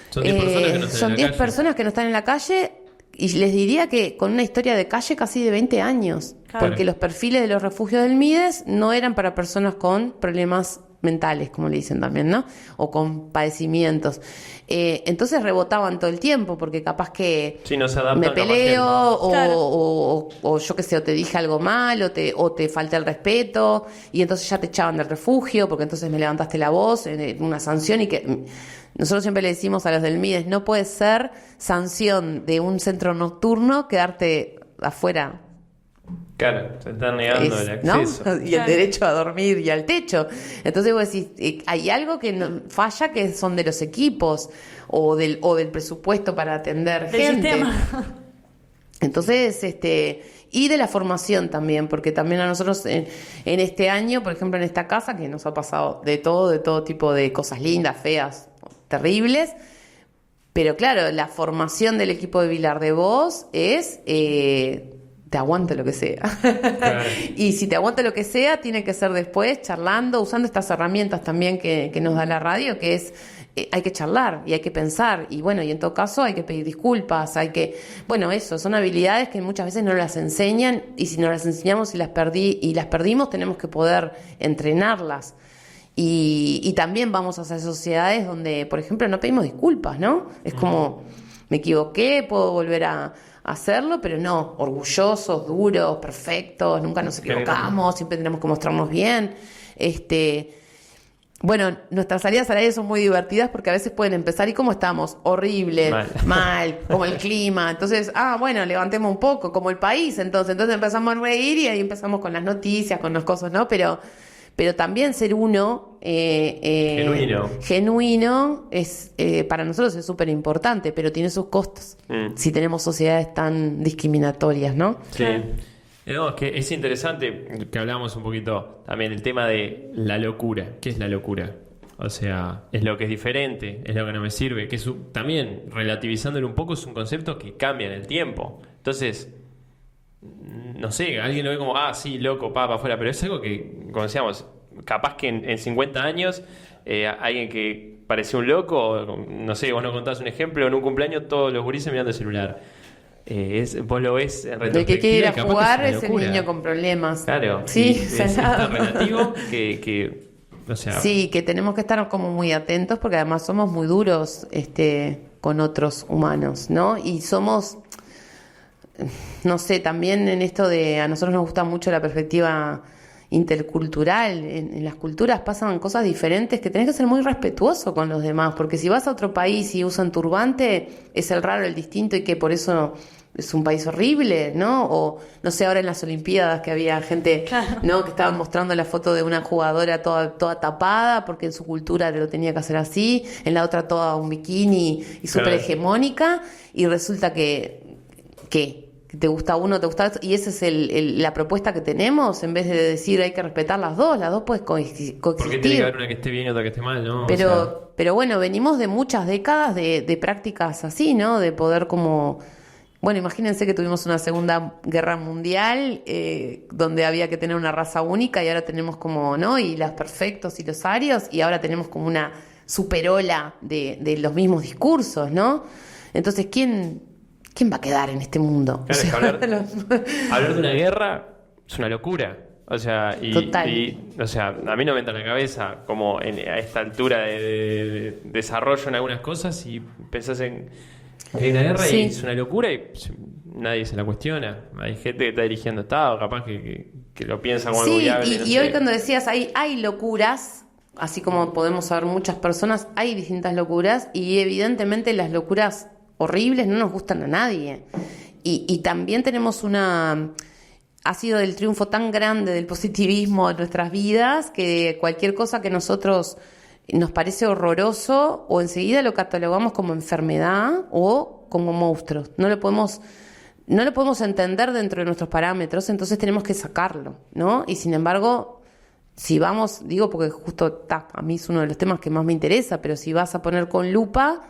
Son 10 personas que no están son en la 10 calle. personas que no están en la calle y les diría que con una historia de calle casi de 20 años, Claro. porque los perfiles de los refugios del MIDES no eran para personas con problemas mentales, como le dicen también, ¿no? O con padecimientos. Entonces rebotaban todo el tiempo, porque capaz que Sí, no se adaptan, me capaz que peleo no. o, Claro. o yo qué sé, o te dije algo mal o te falta el respeto y entonces ya te echaban del refugio porque entonces me levantaste la voz, una sanción. Y que nosotros siempre le decimos a los del MIDES, no puede ser sanción de un centro nocturno quedarte afuera. Claro, se están negando el ¿no? acceso. Y el Claro. derecho a dormir y al techo. Entonces vos decís, hay algo que falla, que son de los equipos o del presupuesto para atender Del gente. sistema. Entonces, y de la formación también, porque también a nosotros en este año, por ejemplo, en esta casa, que nos ha pasado de todo tipo de cosas lindas, feas, terribles, pero claro, la formación del equipo de Vilar de Voz es, te aguanta lo que sea. Claro. Y si te aguanta lo que sea, tiene que ser después, charlando, usando estas herramientas también que nos da la radio, que es, hay que charlar y hay que pensar, y bueno, y en todo caso hay que pedir disculpas, bueno, eso, son habilidades que muchas veces no las enseñan, y si no las enseñamos y las perdimos, tenemos que poder entrenarlas. Y también vamos a hacer sociedades donde, por ejemplo, no pedimos disculpas, ¿no? Es como, me equivoqué, puedo volver a hacerlo, pero no, orgullosos, duros, perfectos, nunca nos equivocamos, siempre tenemos que mostrarnos bien. Bueno, nuestras salidas al aire son muy divertidas porque a veces pueden empezar, ¿y cómo estamos? Horrible, mal, como el clima. Entonces, bueno, levantemos un poco, como el país. Entonces empezamos a reír y ahí empezamos con las noticias, con las cosas, ¿no? Pero también ser uno genuino es, para nosotros es súper importante, pero tiene sus costos si tenemos sociedades tan discriminatorias, ¿no? Sí. No, es que es interesante que hablábamos un poquito también del tema de la locura. ¿Qué es la locura? O sea, es lo que es diferente, es lo que no me sirve, que también, relativizándolo un poco, es un concepto que cambia en el tiempo. Entonces, no sé, alguien lo ve como, sí, loco, para afuera, pero es algo que, como decíamos, capaz que en 50 años, alguien que parecía un loco, no sé, vos nos contás un ejemplo, en un cumpleaños todos los gurises mirando el celular. Vos lo ves en retrospectiva. El que quiere ir a jugar es el locura. niño con problemas. Claro, sí, es tan relativo que o sea, sí, que tenemos que estar como muy atentos porque además somos muy duros con otros humanos, ¿no? Y somos, no sé, también en esto de, a nosotros nos gusta mucho la perspectiva intercultural. En las culturas pasan cosas diferentes que tenés que ser muy respetuoso con los demás, porque si vas a otro país y usan turbante, es el raro, el distinto, y que por eso es un país horrible, ¿no? O no sé, ahora en las Olimpiadas que había gente, ¿no? Que estaban mostrando la foto de una jugadora toda tapada porque en su cultura lo tenía que hacer así, en la otra toda un bikini y súper hegemónica, y resulta que te gusta uno, te gusta otro, y esa es la propuesta que tenemos, en vez de decir hay que respetar las dos pueden coexistir. ¿Por qué tiene que haber una que esté bien y otra que esté mal, no? Pero bueno, venimos de muchas décadas de prácticas así, ¿no? De poder como... Bueno, imagínense que tuvimos una Segunda Guerra Mundial donde había que tener una raza única y ahora tenemos como, ¿no? Y los perfectos y los arios, y ahora tenemos como una superola de los mismos discursos, ¿no? Entonces, ¿quién va a quedar en este mundo? Claro, o sea, hablar de una guerra es una locura. O sea, o sea, a mí no me entra en la cabeza como a esta altura de desarrollo en algunas cosas y pensás en... Hay una guerra y es una locura y nadie se la cuestiona. Hay gente que está dirigiendo Estado, capaz que lo piensa como algo viable. Y hoy cuando decías hay locuras, así como podemos saber muchas personas, hay distintas locuras y evidentemente las locuras horribles no nos gustan a nadie. Y también tenemos ha sido el triunfo tan grande del positivismo en nuestras vidas que cualquier cosa que nosotros nos parece horroroso o enseguida lo catalogamos como enfermedad o como monstruos. No lo podemos entender dentro de nuestros parámetros, entonces tenemos que sacarlo, ¿no? Y sin embargo, si vamos, digo porque justo a mí es uno de los temas que más me interesa, pero si vas a poner con lupa,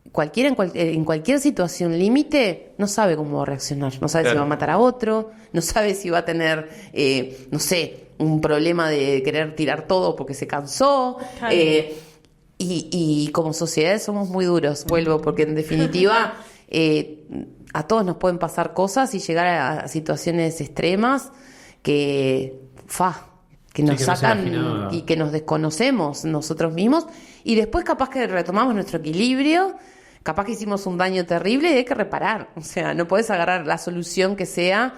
en cualquier situación límite no sabe cómo va a reaccionar, no sabe si va a matar a otro, no sabe si va a tener, no sé, un problema de querer tirar todo porque se cansó. Claro. Y como sociedades somos muy duros, porque en definitiva a todos nos pueden pasar cosas y llegar a situaciones extremas que nos sacan y que nos desconocemos nosotros mismos, y después capaz que retomamos nuestro equilibrio, capaz que hicimos un daño terrible y hay que reparar. O sea, no podés agarrar la solución que sea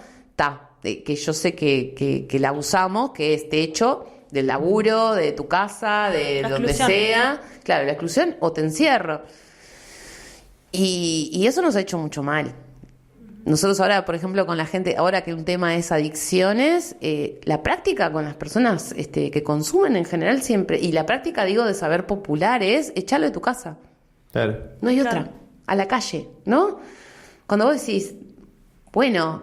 que yo sé que la usamos, que es techo, del laburo, de tu casa, de donde sea. Claro, la exclusión o te encierro. Y eso nos ha hecho mucho mal. Nosotros ahora, por ejemplo, con la gente, ahora que un tema es adicciones, la práctica con las personas que consumen en general siempre, y la práctica, digo, de saber popular es echarlo de tu casa. Claro. No hay otra. A la calle, ¿no? Cuando vos decís... Bueno,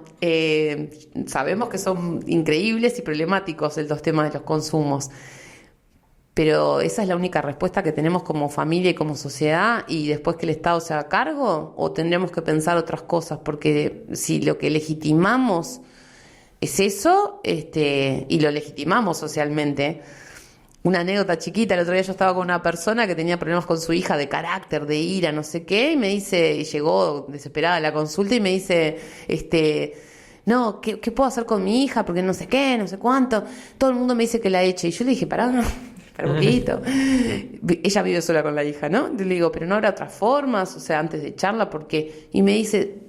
sabemos que son increíbles y problemáticos los temas de los consumos, pero esa es la única respuesta que tenemos como familia y como sociedad, y después que el Estado se haga cargo, o tendremos que pensar otras cosas, porque si lo que legitimamos es eso, y lo legitimamos socialmente. Una anécdota chiquita, el otro día yo estaba con una persona que tenía problemas con su hija de carácter, de ira, no sé qué, y me dice, y llegó desesperada a la consulta y me dice, no, ¿qué puedo hacer con mi hija? Porque no sé qué, no sé cuánto. Todo el mundo me dice que la eche. Y yo le dije, pará un poquito. Ella vive sola con la hija, ¿no? Le digo, pero no habrá otras formas, o sea, antes de echarla, porque... Y me dice,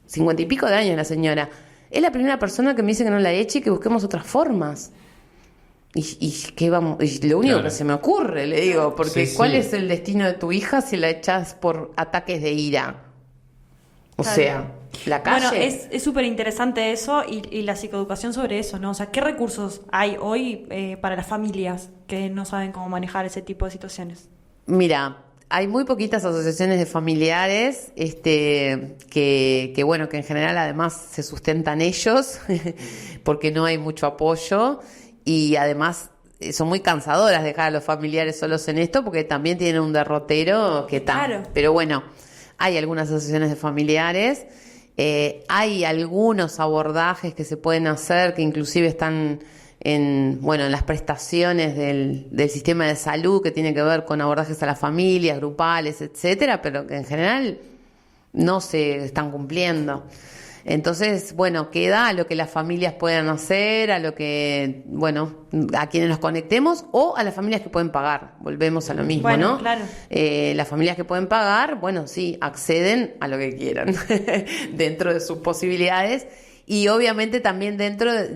50 y pico de años la señora, es la primera persona que me dice que no la eche y que busquemos otras formas. Y lo único que se me ocurre, le digo, porque ¿cuál es el destino de tu hija si la echas por ataques de ira? O sea, la calle. Bueno, es súper interesante eso y la psicoeducación sobre eso, ¿no? O sea, ¿qué recursos hay hoy para las familias que no saben cómo manejar ese tipo de situaciones? Mira, hay muy poquitas asociaciones de familiares que bueno, que en general además se sustentan ellos porque no hay mucho apoyo. Y además son muy cansadoras dejar a los familiares solos en esto porque también tienen un derrotero que está. Claro. Pero bueno, hay algunas asociaciones de familiares, hay algunos abordajes que se pueden hacer que inclusive están en las prestaciones del sistema de salud que tiene que ver con abordajes a las familias, grupales, etcétera, pero que en general no se están cumpliendo. Entonces, bueno, queda a lo que las familias puedan hacer, a lo que, bueno, a quienes nos conectemos o a las familias que pueden pagar. Volvemos a lo mismo, Bueno, ¿no? claro. Las familias que pueden pagar, bueno, sí, acceden a lo que quieran dentro de sus posibilidades. Y obviamente también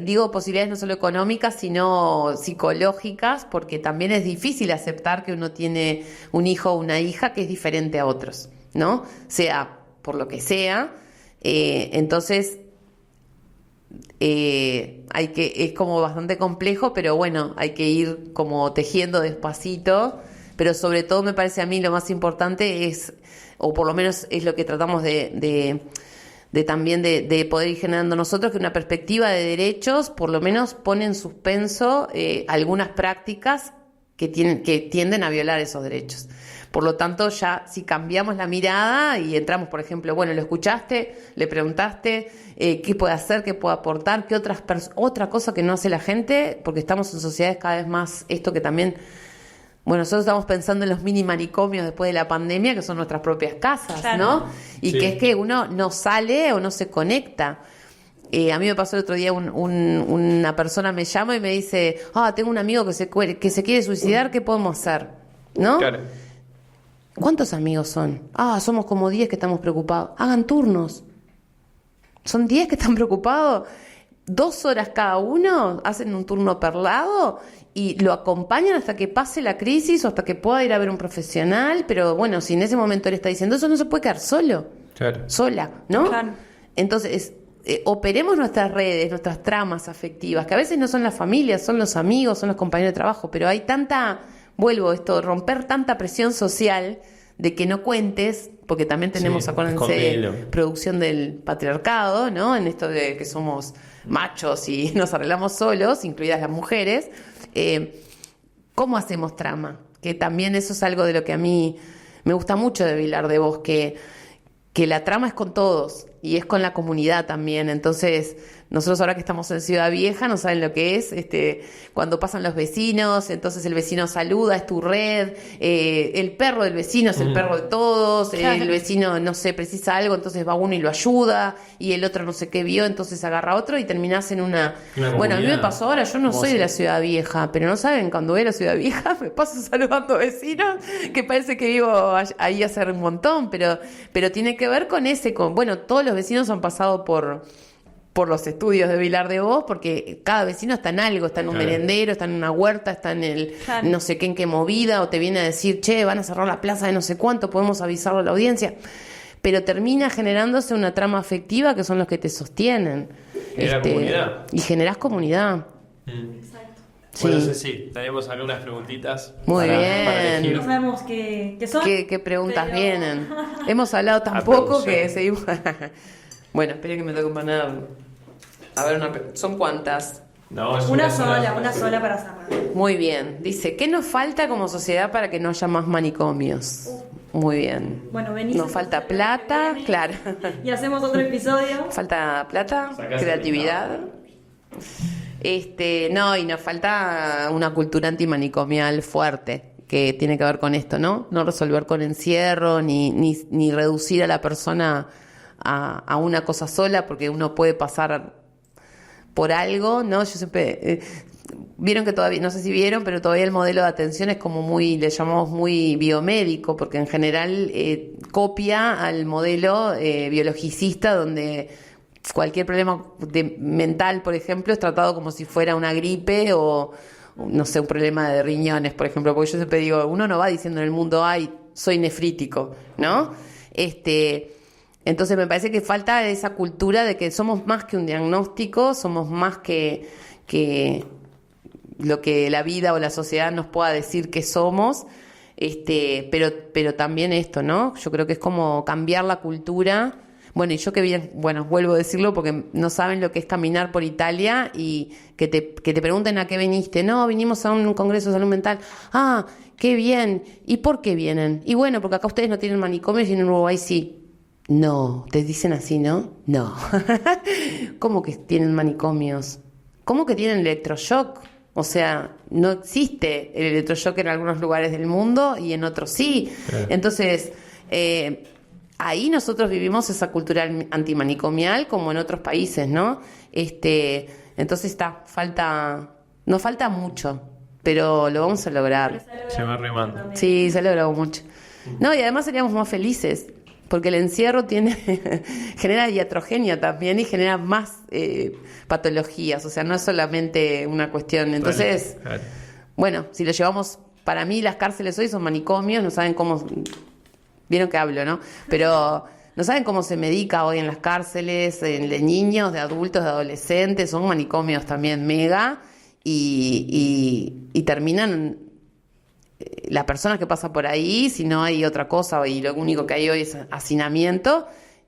digo posibilidades no solo económicas, sino psicológicas, porque también es difícil aceptar que uno tiene un hijo o una hija que es diferente a otros, ¿no? Sea por lo que sea. Entonces es como bastante complejo, pero bueno, hay que ir como tejiendo despacito, pero sobre todo me parece a mí lo más importante es, o por lo menos es lo que tratamos de también de poder ir generando nosotros, que una perspectiva de derechos por lo menos pone en suspenso algunas prácticas que tienden a violar esos derechos. Por lo tanto, ya si cambiamos la mirada y entramos, por ejemplo, bueno, lo escuchaste, le preguntaste qué puede hacer, qué puede aportar, qué otra cosa que no hace la gente, porque estamos en sociedades cada vez más, esto que también, bueno, nosotros estamos pensando en los mini manicomios después de la pandemia, que son nuestras propias casas, claro, ¿no? Y sí, que es que uno no sale o no se conecta. A mí me pasó el otro día, una persona me llama y me dice, tengo un amigo que se quiere suicidar, ¿qué podemos hacer? ¿No? Claro. ¿Cuántos amigos son? Somos como 10 que estamos preocupados. Hagan turnos. Son 10 que están preocupados. 2 horas cada uno, hacen un turno per lado y lo acompañan hasta que pase la crisis o hasta que pueda ir a ver un profesional. Pero bueno, si en ese momento él está diciendo eso, no se puede quedar solo. Claro. Sola, ¿no? Claro. Entonces, operemos nuestras redes, nuestras tramas afectivas, que a veces no son las familias, son los amigos, son los compañeros de trabajo, pero hay romper tanta presión social de que no cuentes, porque también tenemos, Sí, acuérdense, escondelo. producción del patriarcado, ¿no? En esto de que somos machos y nos arreglamos solos, incluidas las mujeres. ¿Cómo hacemos trama? Que también eso es algo de lo que a mí me gusta mucho de Vilar de Vos, que la trama es con todos y es con la comunidad también. Entonces, nosotros ahora que estamos en Ciudad Vieja no saben lo que es, cuando pasan los vecinos, entonces el vecino saluda, es tu red, el perro del vecino es el perro de todos, Claro. el vecino, no sé, precisa algo, entonces va uno y lo ayuda, y el otro no sé qué vio, entonces agarra a otro y terminás en una... Bueno, a mí me comunidad. pasó ahora, yo no soy de la Ciudad Vieja, pero no saben, cuando voy a la Ciudad Vieja me paso saludando vecinos, que parece que vivo ahí hace un montón, pero tiene que ver con bueno, todos los vecinos han pasado por los estudios de Vilar de Vos, porque cada vecino está en algo, está en un Claro. merendero, está en una huerta, está en el Claro. no sé qué, en qué movida, o te viene a decir, che, van a cerrar la plaza de no sé cuánto, podemos avisarlo a la audiencia. Pero termina generándose una trama afectiva que son los que te sostienen. Genera comunidad. Y generás comunidad. Sí. Bueno, Ceci, tenemos algunas preguntitas. Muy para bien. elegir. No sabemos qué son. ¿Qué preguntas pero- vienen? Hemos hablado tan poco producción. que seguimos... Bueno, esperen que me toque poner... A ver, ¿son cuántas? No, es Una sola para cerrar. Muy bien. Dice, ¿qué nos falta como sociedad para que no haya más manicomios? Muy bien. Bueno, venís. Nos falta plata, claro. Y hacemos otro episodio. Falta plata, Sacás creatividad. No, y nos falta una cultura antimanicomial fuerte, que tiene que ver con esto, ¿no? No resolver con encierro, ni reducir a la persona a una cosa sola, porque uno puede pasar por algo, ¿no? Yo siempre... vieron que todavía, no sé si vieron, pero todavía el modelo de atención es como muy, le llamamos muy biomédico, porque en general copia al modelo biologicista, donde cualquier problema mental, por ejemplo, es tratado como si fuera una gripe o, no sé, un problema de riñones, por ejemplo, porque yo siempre digo, uno no va diciendo en el mundo, ay, soy nefrítico, ¿no? Entonces me parece que falta esa cultura de que somos más que un diagnóstico, somos más que lo que la vida o la sociedad nos pueda decir que somos, pero también esto, ¿no? Yo creo que es como cambiar la cultura. Bueno, y yo vuelvo a decirlo porque no saben lo que es caminar por Italia y que te pregunten a qué viniste. No, vinimos a un congreso de salud mental. Ah, qué bien. ¿Y por qué vienen? Y bueno, porque acá ustedes no tienen manicomios y en Uruguay sí. No, te dicen así, ¿no? No. ¿Cómo que tienen manicomios? ¿cómo que tienen electroshock? O sea, no existe el electroshock en algunos lugares del mundo y en otros sí. Claro. Entonces, ahí nosotros vivimos esa cultura antimanicomial como en otros países, ¿no? Entonces nos falta mucho, pero lo vamos a lograr. Se va remando. Sí, se ha logrado mucho. No, y además seríamos más felices, porque el encierro genera iatrogenia también y genera más patologías, o sea, no es solamente una cuestión. Entonces, Claro. bueno, si lo llevamos, para mí las cárceles hoy son manicomios, no saben cómo, vieron que hablo, ¿no? Pero no saben cómo se medica hoy en las cárceles, de niños, de adultos, de adolescentes, son manicomios también mega, y terminan la persona que pasa por ahí, si no hay otra cosa y lo único que hay hoy es hacinamiento,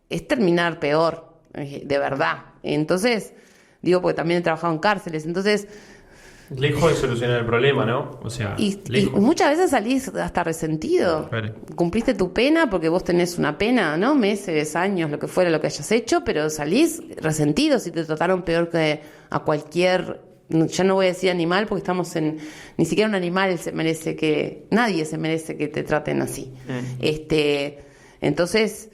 es terminar peor, de verdad. Entonces, digo, porque también he trabajado en cárceles, entonces... Lejos de solucionar el problema, ¿no? O sea, Y lejos. muchas veces salís hasta resentido. Claro. Cumpliste tu pena porque vos tenés una pena, ¿no? Meses, años, lo que fuera, lo que hayas hecho, pero salís resentido si te trataron peor que a cualquier... Ya no voy a decir animal porque estamos en... Ni siquiera un animal nadie se merece que te traten así. Entonces,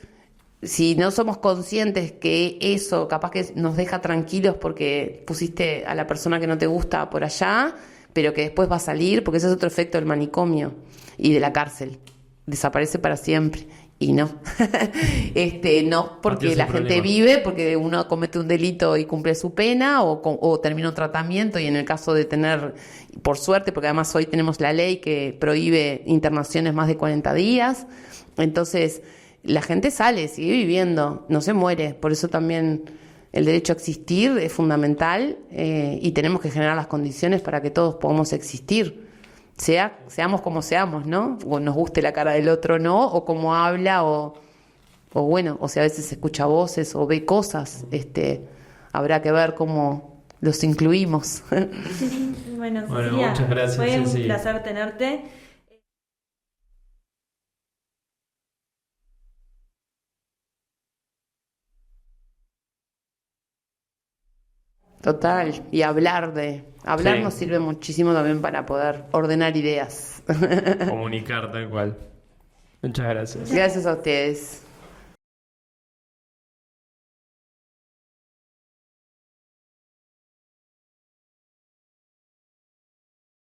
si no somos conscientes que eso capaz que nos deja tranquilos porque pusiste a la persona que no te gusta por allá, pero que después va a salir, porque ese es otro efecto del manicomio y de la cárcel. Desaparece para siempre. Y no. No, porque Atiende la el gente problema. vive, porque uno comete un delito y cumple su pena, o termina un tratamiento, y en el caso de tener, por suerte, porque además hoy tenemos la ley que prohíbe internaciones más de 40 días, entonces la gente sale, sigue viviendo, no se muere. Por eso también el derecho a existir es fundamental, y tenemos que generar las condiciones para que todos podamos existir. Seamos como seamos, ¿no? O nos guste la cara del otro, ¿no? O cómo habla, o bueno, o sea, a veces escucha voces o ve cosas. Habrá que ver cómo los incluimos. Bueno, Bueno, Cecilia, muchas gracias, fue un Ceci. placer tenerte. Total. Y hablar Sí. nos sirve muchísimo también para poder ordenar ideas. Comunicar tal cual. Muchas gracias. Gracias a ustedes.